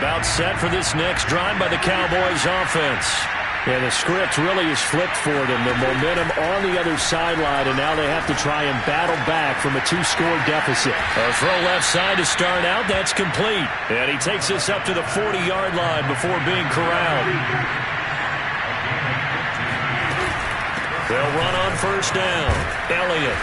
About set for this next drive by the Cowboys offense. And the script really is flipped for them. The momentum on the other sideline, and now they have to try and battle back from a 2-score deficit. A throw left side to start out. That's complete. And he takes this up to the 40-yard line before being corralled. They'll run on first down. Elliott.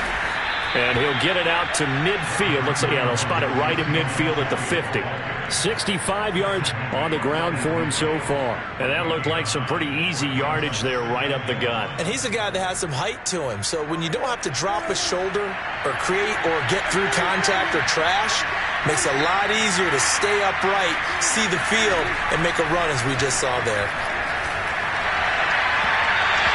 And he'll get it out to midfield. Looks like, they'll spot it right at midfield at the 50. 65 yards on the ground for him so far. And that looked like some pretty easy yardage there right up the gut. And he's a guy that has some height to him. So when you don't have to drop a shoulder or create or get through contact or trash, makes it a lot easier to stay upright, see the field, and make a run as we just saw there.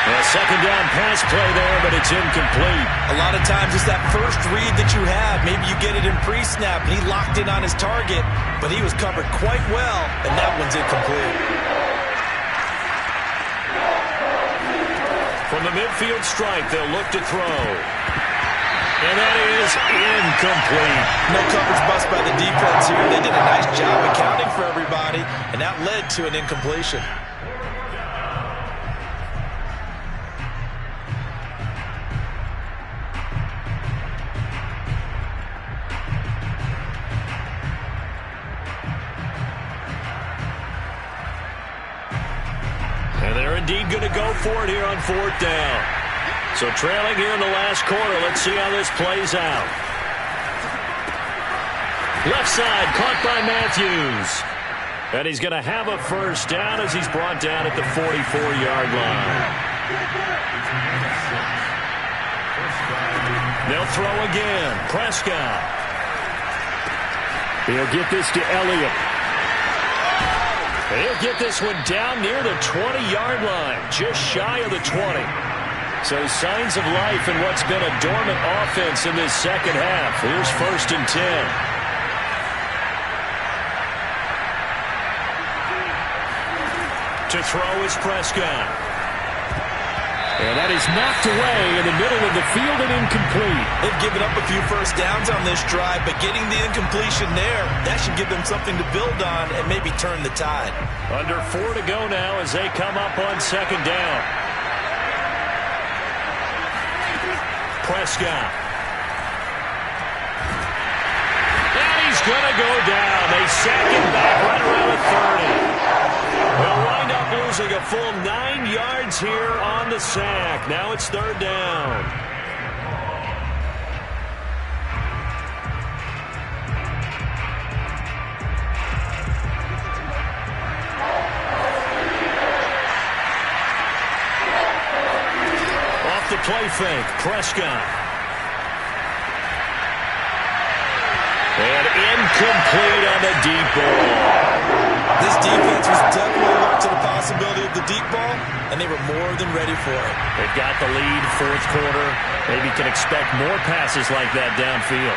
A second down pass play there, but it's incomplete. A lot of times it's that first read that you have. Maybe you get it in pre-snap, and he locked in on his target, but he was covered quite well, and that one's incomplete. From the midfield strike, they'll look to throw. And that is incomplete. No coverage bust by the defense here. They did a nice job accounting for everybody, and that led to an incompletion. Indeed going to go for it here on fourth down. So trailing here in the last quarter. Let's see how this plays out. Left side caught by Matthews. And he's going to have a first down as he's brought down at the 44-yard line. They'll throw again. Prescott. He'll get this to Elliott. He'll get this one down near the 20-yard line, just shy of the 20. So signs of life in what's been a dormant offense in this second half. Here's first and 10. To throw is Prescott. And that is knocked away in the middle of the field and incomplete. They've given up a few first downs on this drive, but getting the incompletion there, that should give them something to build on and maybe turn the tide. Under 4 to go now as they come up on second down. Prescott. And he's going to go down. They sack him back right around the 30. They'll wind up losing a full 9 yards here on the sack. Now it's third down. Off the play fake, Prescott. And incomplete on the deep ball. This defense was definitely alert to the possibility of the deep ball, and they were more than ready for it. They've got the lead, fourth quarter. Maybe can expect more passes like that downfield.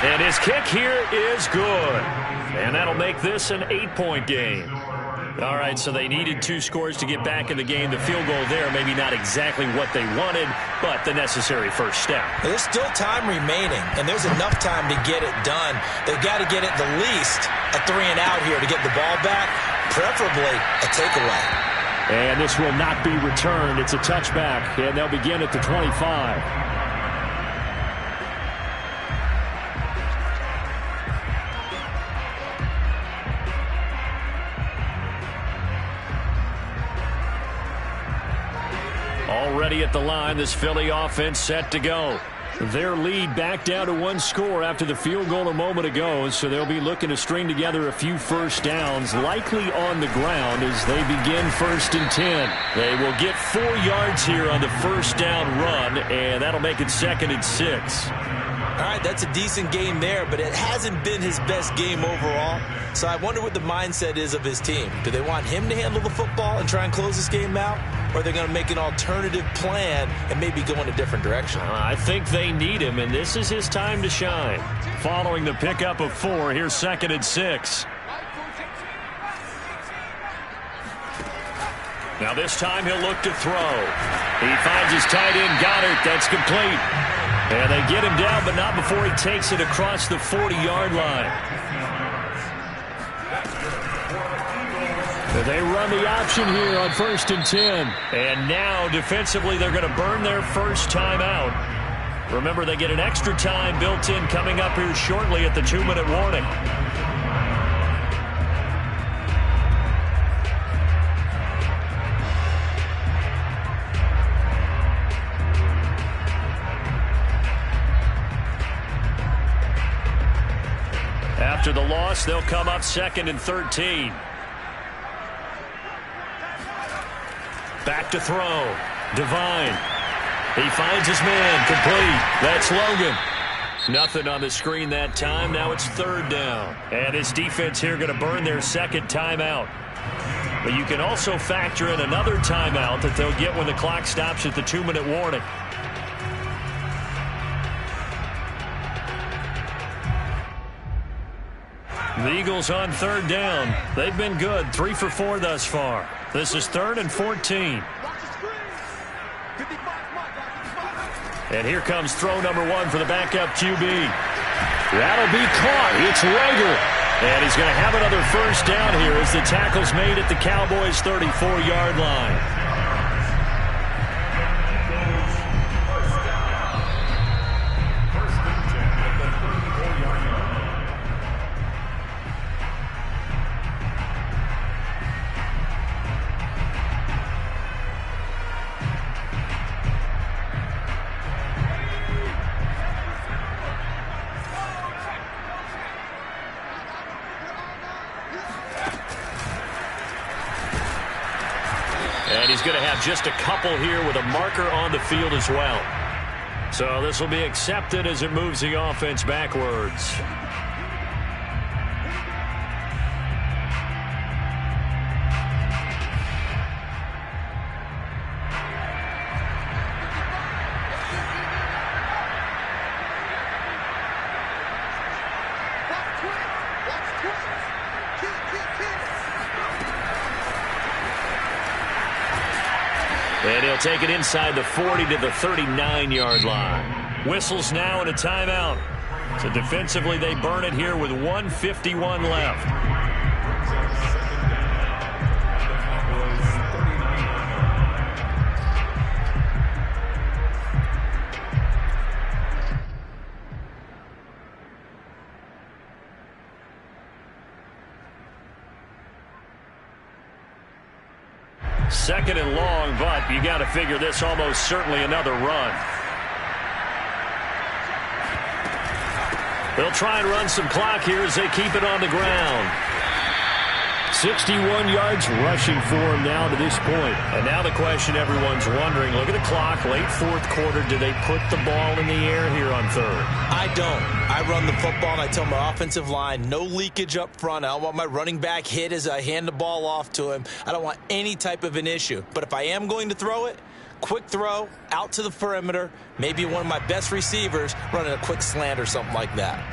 And his kick here is good. And that'll make this an 8-point game. All right, so they needed 2 scores to get back in the game. The field goal there, maybe not exactly what they wanted, but the necessary first step. There's still time remaining, and there's enough time to get it done. They've got to get at the least a 3 and out here to get the ball back, preferably a takeaway. And this will not be returned. It's a touchback, and they'll begin at the 25. Already at the line, this Philly offense set to go. Their lead back down to 1 score after the field goal a moment ago, so they'll be looking to string together a few first downs, likely on the ground as they begin first and 10. They will get 4 yards here on the first down run, and that'll make it second and 6. All right, that's a decent game there, but it hasn't been his best game overall. So I wonder what the mindset is of his team. Do they want him to handle the football and try and close this game out? Or are they going to make an alternative plan and maybe go in a different direction? I think they need him, and this is his time to shine. Following the pickup of 4, here's second and 6. Now this time he'll look to throw. He finds his tight end, Goddard. That's complete. And they get him down, but not before he takes it across the 40-yard line. They run the option here on 1st and 10. And now, defensively, they're going to burn their first timeout. Remember, they get an extra time built in coming up here shortly at the 2-minute warning. After the loss, they'll come up 2nd and 13. Back to throw. Devine. He finds his man. Complete. That's Logan. Nothing on the screen that time. Now it's 3rd down. And his defense here going to burn their 2nd timeout. But you can also factor in another timeout that they'll get when the clock stops at the 2-minute warning. The Eagles on 3rd down. They've been good. 3 for 4 thus far. This is 3rd and 14. And here comes throw number 1 for the backup QB. That'll be caught. It's Rager. And he's going to have another first down here as the tackle's made at the Cowboys' 34-yard line. And he's going to have just a couple here with a marker on the field as well. So this will be accepted as it moves the offense backwards. And he'll take it inside the 40 to the 39-yard line. Whistles now and a timeout. So defensively, they burn it here with 1:51 left. Second and long, but you got to figure this almost certainly another run. They'll try and run some clock here as they keep it on the ground. 61 yards rushing for him now to this point. And now the question everyone's wondering, look at the clock, late 4th quarter, do they put the ball in the air here on 3rd? I don't. I run the football and I tell my offensive line, no leakage up front. I don't want my running back hit as I hand the ball off to him. I don't want any type of an issue. But if I am going to throw it, quick throw, out to the perimeter, maybe one of my best receivers running a quick slant or something like that.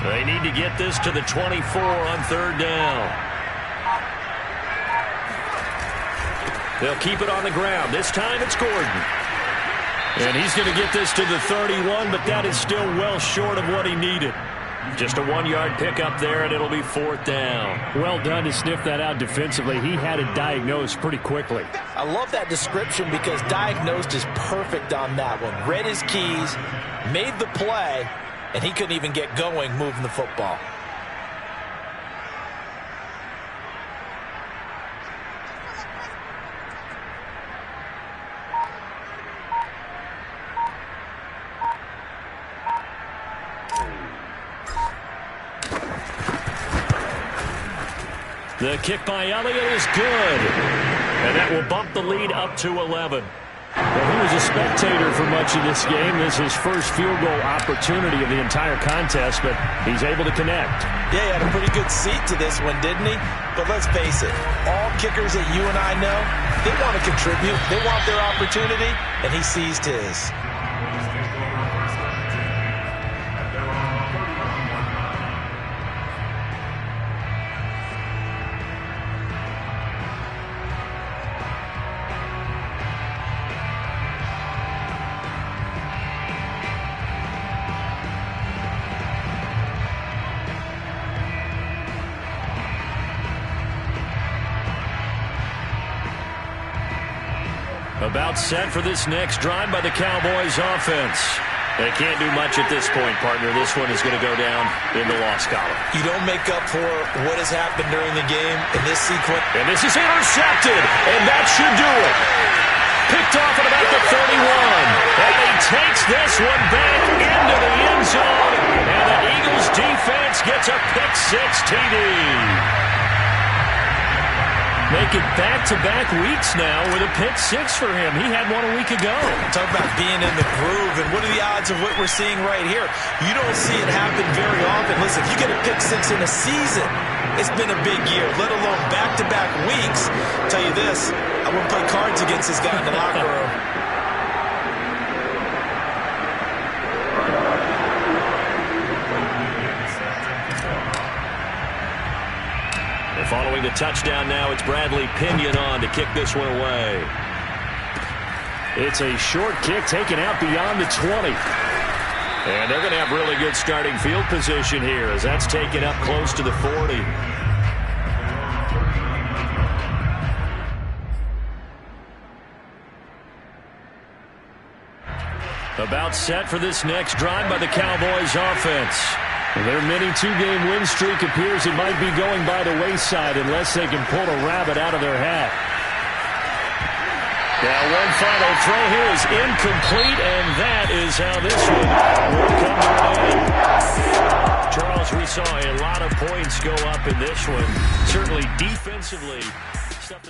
They need to get this to the 24 on 3rd down. They'll keep it on the ground. This time it's Gordon. And he's going to get this to the 31, but that is still well short of what he needed. Just a 1-yard pickup there, and it'll be 4th down. Well done to sniff that out defensively. He had it diagnosed pretty quickly. I love that description because diagnosed is perfect on that one. Read his keys, made the play, and he couldn't even get going moving the football. The kick by Elliott is good. And that will bump the lead up to 11. Well, he was a spectator for much of this game. This is his first field goal opportunity of the entire contest, but he's able to connect. Yeah, he had a pretty good seat to this one, didn't he? But let's face it, all kickers that you and I know, they want to contribute. They want their opportunity, and he seized his. About set for this next drive by the Cowboys offense. They can't do much at this point, partner. This one is going to go down in the loss column. You don't make up for what has happened during the game in this sequence. And this is intercepted, and that should do it. Picked off at about the 31. And he takes this one back into the end zone. And the Eagles defense gets a pick-6 TD. Making back-to-back weeks now with a pick-6 for him. He had one a week ago. Talk about being in the groove, and what are the odds of what we're seeing right here? You don't see it happen very often. Listen, if you get a pick-6 in a season, it's been a big year, let alone back-to-back weeks. I'll tell you this, I wouldn't play cards against this guy in the locker room. Following the touchdown now, it's Bradley Pinion on to kick this one away. It's a short kick taken out beyond the 20. And they're going to have really good starting field position here as that's taken up close to the 40. About set for this next drive by the Cowboys offense. Their mini two-game win streak appears it might be going by the wayside unless they can pull a rabbit out of their hat. Now one final throw here is incomplete, and that is how this one will come to an end. Charles, we saw a lot of points go up in this one. Certainly defensively,